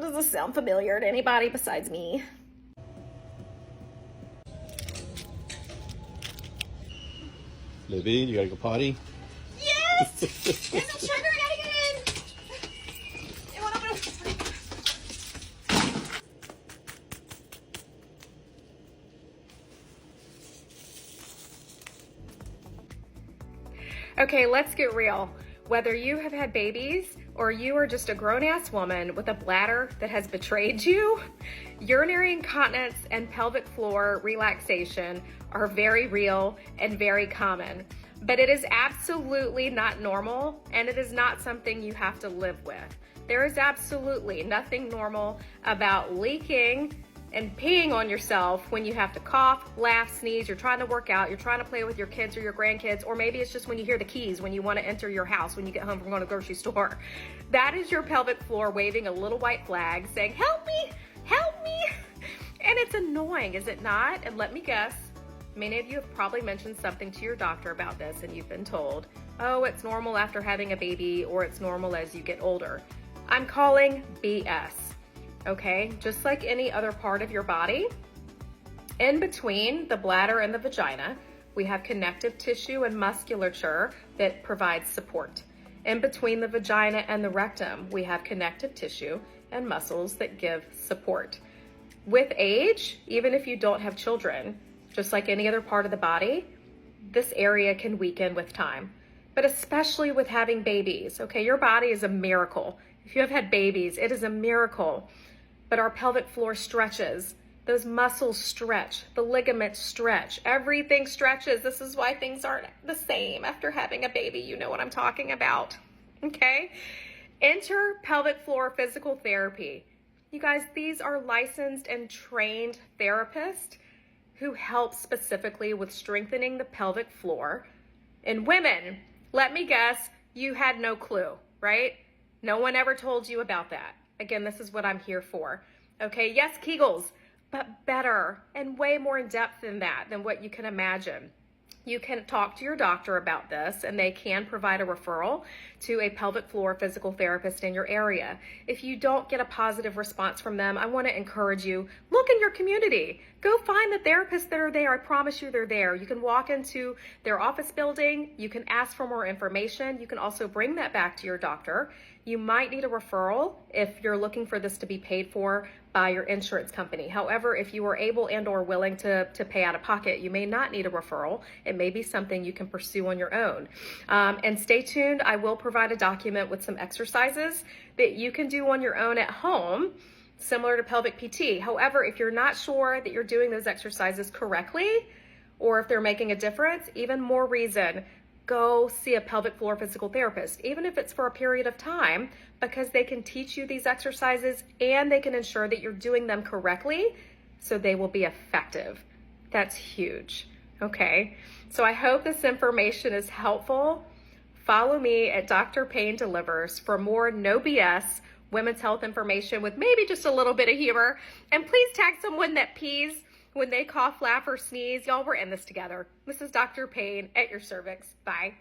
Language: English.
Does this sound familiar to anybody besides me? Libby, you gotta go potty? Yes! Get some sugar, I gotta get in! You wanna Okay, let's get real. Whether you have had babies or you are just a grown-ass woman with a bladder that has betrayed you, urinary incontinence and pelvic floor relaxation are very real and very common. But it is absolutely not normal, and it is not something you have to live with. There is absolutely nothing normal about leaking and peeing on yourself when you have to cough, laugh, sneeze, you're trying to work out, you're trying to play with your kids or your grandkids, or maybe it's just when you hear the keys when you want to enter your house when you get home from going to the grocery store. That is your pelvic floor waving a little white flag saying, help me, help me. And it's annoying, is it not? And let me guess, many of you have probably mentioned something to your doctor about this and you've been told, oh, it's normal after having a baby or it's normal as you get older. I'm calling BS. Okay, just like any other part of your body, in between the bladder and the vagina, we have connective tissue and musculature that provides support. In between the vagina and the rectum, we have connective tissue and muscles that give support. With age, even if you don't have children, just like any other part of the body, this area can weaken with time. But especially with having babies, okay, your body is a miracle. If you have had babies, it is a miracle. But our pelvic floor stretches, those muscles stretch, the ligaments stretch, everything stretches. This is why things aren't the same after having a baby. You know what I'm talking about, okay? Enter pelvic floor physical therapy. You guys, these are licensed and trained therapists who help specifically with strengthening the pelvic floor. And women, let me guess, you had no clue, right? No one ever told you about that. Again, this is what I'm here for. Okay, yes, Kegels, but better and way more in depth than that, than what you can imagine. You can talk to your doctor about this and they can provide a referral to a pelvic floor physical therapist in your area. If you don't get a positive response from them, I want to encourage you, look in your community. Go find the therapists that are there. I promise you they're there. You can walk into their office building. You can ask for more information. You can also bring that back to your doctor. You might need a referral if you're looking for this to be paid for by your insurance company. However, if you are able and or willing to pay out of pocket, you may not need a referral. It may be something you can pursue on your own. And stay tuned. I will provide a document with some exercises that you can do on your own at home, similar to pelvic PT. However, if you're not sure that you're doing those exercises correctly, or if they're making a difference, even more reason, go see a pelvic floor physical therapist, even if it's for a period of time, because they can teach you these exercises and they can ensure that you're doing them correctly so they will be effective. That's huge. Okay, so I hope this information is helpful. Follow me at Dr. Payne Delivers for more no BS women's health information with maybe just a little bit of humor. And please tag someone that pees when they cough, laugh, or sneeze. Y'all, we're in this together. This is Dr. Payne at your cervix. Bye.